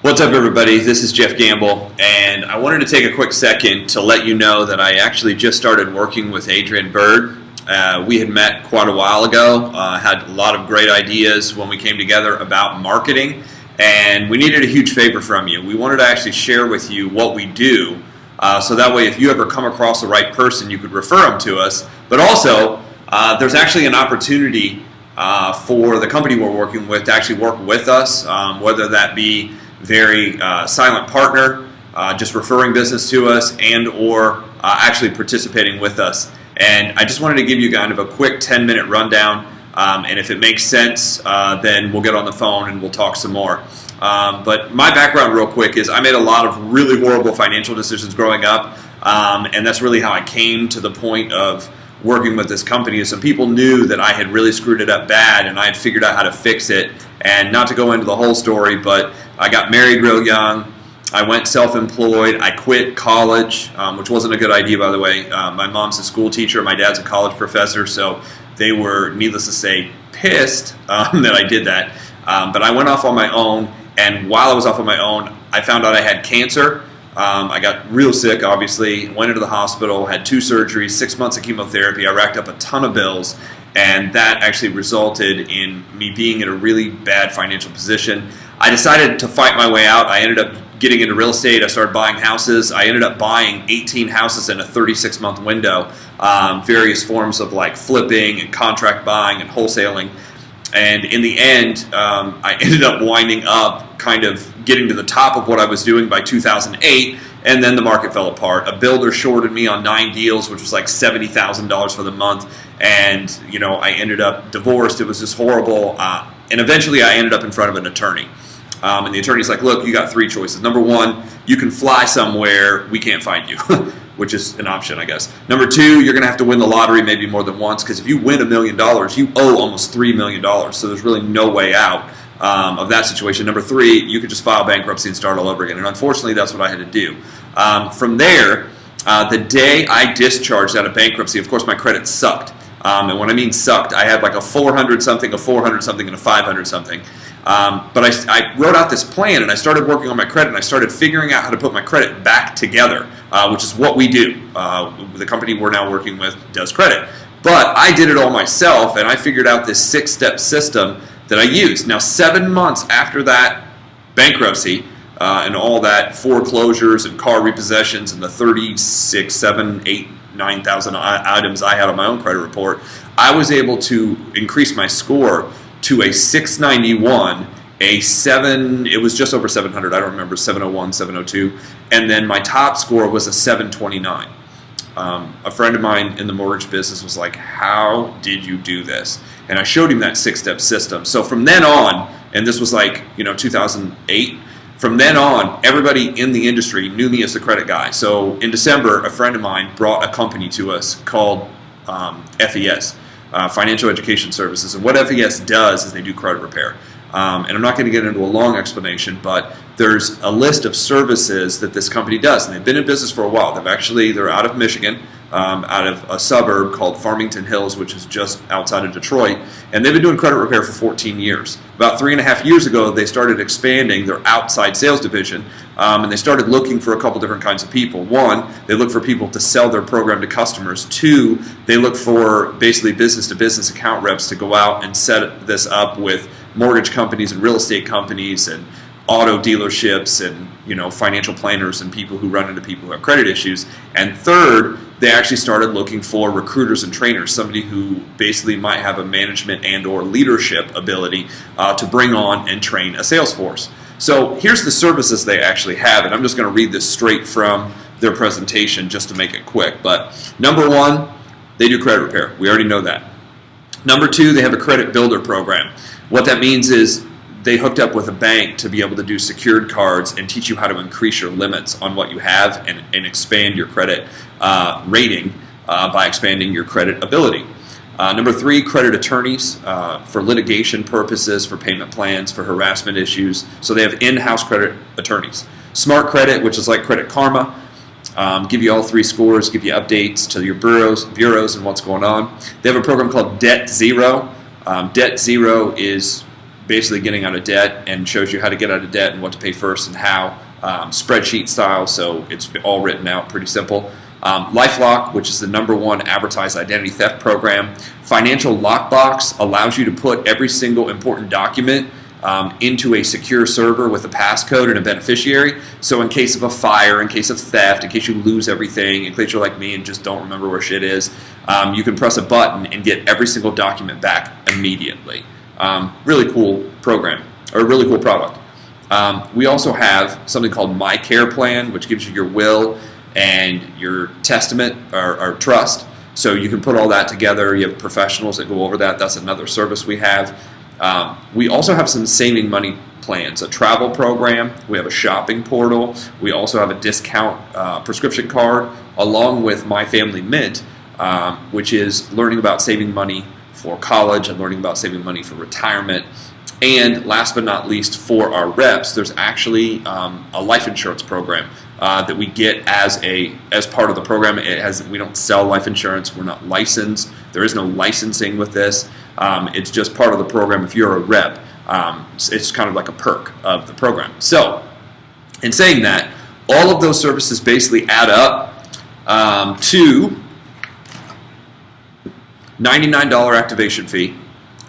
What's up, everybody? This is Jeff Gamble, and I wanted to take a quick second to let you know that I actually just started working with Adrien. We had met quite a while ago, had a lot of great ideas when we came together about marketing, and we needed a huge favor from you. We wanted to actually share with you what we do, so that way if you ever come across the right person, you could refer them to us. But also, there's actually an opportunity for the company we're working with to actually work with us, whether that be very silent partner, just referring business to us, and or actually participating with us. And I just wanted to give you kind of a quick 10-minute rundown, and if it makes sense, then we'll get on the phone and we'll talk some more. But my background real quick is I made a lot of really horrible financial decisions growing up, and that's really how I came to the point of working with this company. Some people knew that I had really screwed it up bad, and I had figured out how to fix it. And not to go into the whole story, but I got married real young. I went self-employed. I quit college, which wasn't a good idea, by the way. My mom's a school teacher. My dad's a college professor, so they were, needless to say, pissed that I did that. But I went off on my own, and while I was off on my own, I found out I had cancer. I got real sick, obviously, went into the hospital, had 2 surgeries, 6 months of chemotherapy. I racked up a ton of bills, and that actually resulted in me being in a really bad financial position. I decided to fight my way out. I ended up getting into real estate. I started buying houses. I ended up buying 18 houses in a 36-month window, various forms of like flipping and contract buying and wholesaling. And in the end, I ended up winding up kind of getting to the top of what I was doing by 2008, and then the market fell apart. A builder shorted me on 9 deals, which was like $70,000 for the month, and I ended up divorced. It was just horrible, and eventually I ended up in front of an attorney. And the attorney's like, look, you got 3 choices. Number 1, you can fly somewhere, we can't find you, which is an option, I guess. Number 2, you're going to have to win the lottery maybe more than once, because if you win $1 million, you owe almost $3 million, so there's really no way out of that situation. Number 3, you could just file bankruptcy and start all over again, and unfortunately that's what I had to do. From there, the day I discharged out of bankruptcy, of course my credit sucked, and when I mean sucked, I had like a 400-something, a 400-something, and a 500-something. But I wrote out this plan, and I started working on my credit, and I started figuring out how to put my credit back together, which is what we do. The company we're now working with does credit. But I did it all myself, and I figured out this 6-step system that I used. Now, 7 months after that bankruptcy and all that foreclosures and car repossessions and the 36, 7, 8, 9,000 items I had on my own credit report, I was able to increase my score to a 691, a 7, it was just over 700, I don't remember, 701, 702, and then my top score was a 729. A friend of mine in the mortgage business was like, how did you do this? And I showed him that 6-step system. So from then on, and this was like 2008, from then on, everybody in the industry knew me as the credit guy. So in December, a friend of mine brought a company to us called FES, Financial Education Services. And what FES does is they do credit repair. And I'm not going to get into a long explanation, but there's a list of services that this company does. And they've been in business for a while. They're out of Michigan, out of a suburb called Farmington Hills, which is just outside of Detroit. And they've been doing credit repair for 14 years. About 3.5 years ago, they started expanding their outside sales division, and they started looking for a couple different kinds of people. 1, they look for people to sell their program to customers. 2, they look for basically business-to-business account reps to go out and set this up with mortgage companies and real estate companies and auto dealerships and financial planners and people who run into people who have credit issues. And 3rd, they actually started looking for recruiters and trainers, somebody who basically might have a management and or leadership ability to bring on and train a sales force. So here's the services they actually have, and I'm just going to read this straight from their presentation just to make it quick. But number 1, they do credit repair. We already know that. Number 2, they have a credit builder program. What that means is they hooked up with a bank to be able to do secured cards and teach you how to increase your limits on what you have and expand your credit rating by expanding your credit ability. Number 3, credit attorneys for litigation purposes, for payment plans, for harassment issues. So they have in-house credit attorneys. Smart Credit, which is like Credit Karma, give you all 3 scores, give you updates to your bureaus and what's going on. They have a program called Debt Zero. Debt Zero is basically getting out of debt, and shows you how to get out of debt and what to pay first and how, spreadsheet style, so it's all written out, pretty simple. LifeLock, which is the #1 advertised identity theft program. Financial Lockbox allows you to put every single important document into a secure server with a passcode and a beneficiary. So in case of a fire, in case of theft, in case you lose everything, in case you're like me and just don't remember where shit is, you can press a button and get every single document back immediately. Really cool program, or really cool product. We also have something called My Care Plan, which gives you your will and your testament or trust. So you can put all that together. You have professionals that go over that. That's another service we have. We also have some saving money plans, a travel program. We have a shopping portal. We also have a discount prescription card, along with My Family Mint, which is learning about saving money for college and learning about saving money for retirement. And last but not least, for our reps, there's actually a life insurance program that we get as part of the program. We don't sell life insurance. We're not licensed. There is no licensing with this. It's just part of the program. If you're a rep, it's kind of like a perk of the program. So, in saying that, all of those services basically add up to $99 activation fee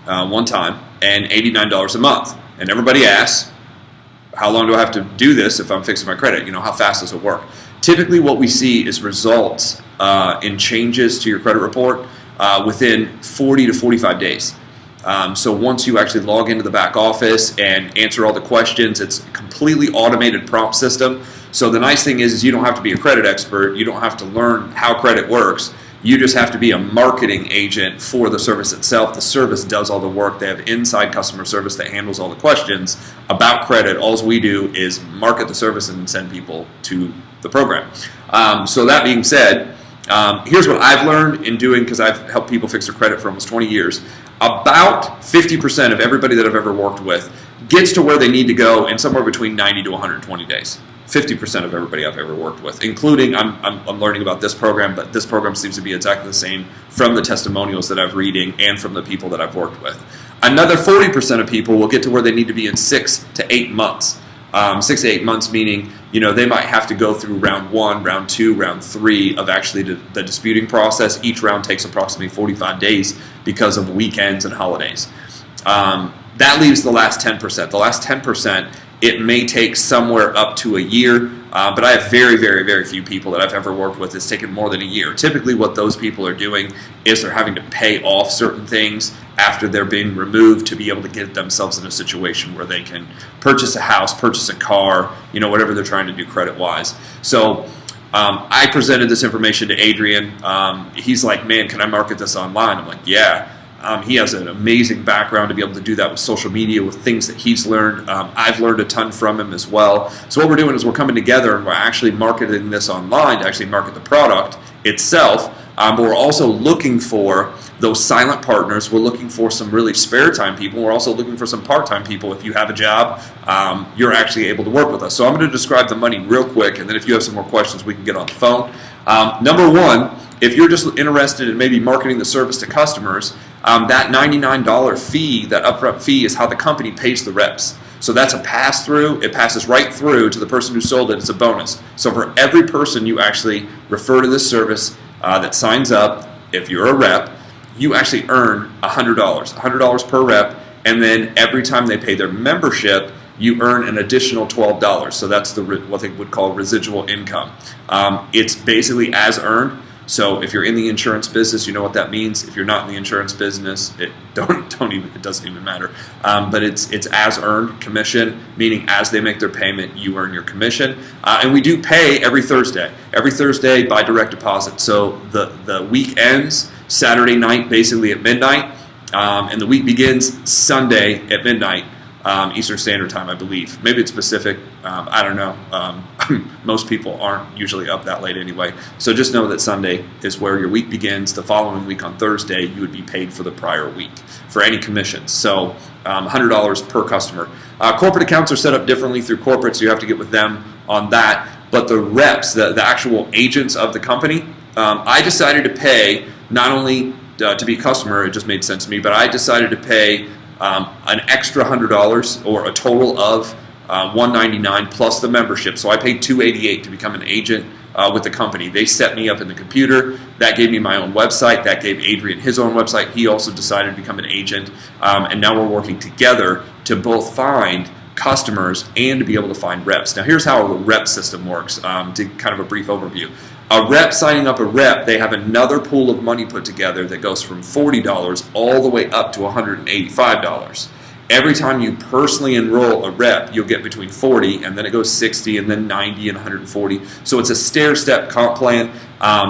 one time, and $89 a month. And everybody asks, how long do I have to do this if I'm fixing my credit? You know, how fast does it work? Typically what we see is results in changes to your credit report within 40 to 45 days. So once you actually log into the back office and answer all the questions, it's a completely automated prompt system. So the nice thing is you don't have to be a credit expert. You don't have to learn how credit works. You just have to be a marketing agent for the service itself. The service does all the work. They have inside customer service that handles all the questions about credit. All we do is market the service and send people to the program. So that being said, here's what I've learned in doing, because I've helped people fix their credit for almost 20 years. About 50% of everybody that I've ever worked with gets to where they need to go in somewhere between 90 to 120 days. 50% of everybody I've ever worked with, including I'm learning about this program, but this program seems to be exactly the same from the testimonials that I'm reading and from the people that I've worked with. Another 40% of people will get to where they need to be in 6 to 8 months. 6 to 8 months meaning, you know, they might have to go through round 1, round 2, round 3 of actually the disputing process. Each round takes approximately 45 days because of weekends and holidays. That leaves the last 10%. The last 10%, it may take somewhere up to a year, but I have very, very, very few people that I've ever worked with that's taken more than a year. Typically what those people are doing is they're having to pay off certain things after they're being removed to be able to get themselves in a situation where they can purchase a house, purchase a car, you know, whatever they're trying to do credit-wise. So I presented this information to Adrien. He's like, man, can I market this online? I'm like, yeah. He has an amazing background to be able to do that with social media, with things that he's learned. I've learned a ton from him as well. So what we're doing is we're coming together and we're actually marketing this online to actually market the product itself. But we're also looking for those silent partners. We're looking for some really spare time people. We're also looking for some part-time people. If you have a job, you're actually able to work with us. So I'm going to describe the money real quick, and then if you have some more questions, we can get on the phone. Number one, if you're just interested in maybe marketing the service to customers, that $99 fee, that upfront fee, is how the company pays the reps. So that's a pass-through. It passes right through to the person who sold it. It's a bonus. So for every person you actually refer to this service that signs up, if you're a rep, you actually earn $100, $100 per rep, and then every time they pay their membership, you earn an additional $12. So that's what they would call residual income. It's basically as earned. So if you're in the insurance business, you know what that means. If you're not in the insurance business, it doesn't even matter. But it's as earned commission, meaning as they make their payment, you earn your commission. And we do pay every Thursday by direct deposit. So the week ends Saturday night, basically at midnight, and the week begins Sunday at midnight. Eastern Standard Time, I believe. Maybe it's Pacific. I don't know. Most people aren't usually up that late anyway. So just know that Sunday is where your week begins. The following week on Thursday, you would be paid for the prior week for any commissions. So $100 per customer. Corporate accounts are set up differently through corporate, so you have to get with them on that. But the reps, the actual agents of the company, I decided to pay not only to be a customer, it just made sense to me, but I decided to pay an extra $100 or a total of $199 plus the membership. So I paid $288 to become an agent with the company. They set me up in the computer. That gave me my own website. That gave Adrien his own website. He also decided to become an agent. And now we're working together to both find customers and to be able to find reps. Now here's how a rep system works, to kind of a brief overview. A rep signing up a rep, they have another pool of money put together that goes from $40 all the way up to $185. Every time you personally enroll a rep, you'll get between 40, and then it goes 60, and then 90, and 140. So it's a stair-step comp plan.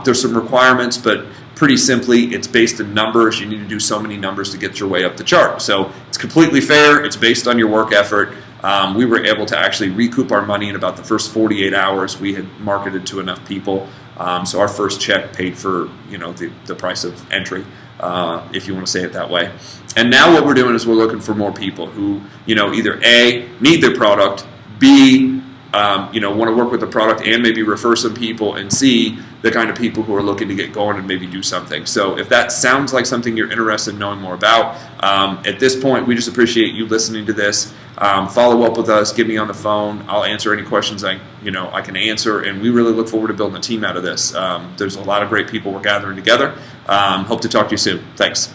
There's some requirements, but pretty simply, it's based on numbers. You need to do so many numbers to get your way up the chart. So it's completely fair. It's based on your work effort. We were able to actually recoup our money in about the first 48 hours. We had marketed to enough people. So our first check paid for, the price of entry, if you want to say it that way. And now what we're doing is we're looking for more people who, either A, need their product, B, want to work with the product and maybe refer some people, and C, the kind of people who are looking to get going and maybe do something. So if that sounds like something you're interested in knowing more about, at this point, we just appreciate you listening to this. Follow up with us, get me on the phone. I'll answer any questions I can answer, and we really look forward to building a team out of this. There's a lot of great people we're gathering together. Hope to talk to you soon. Thanks.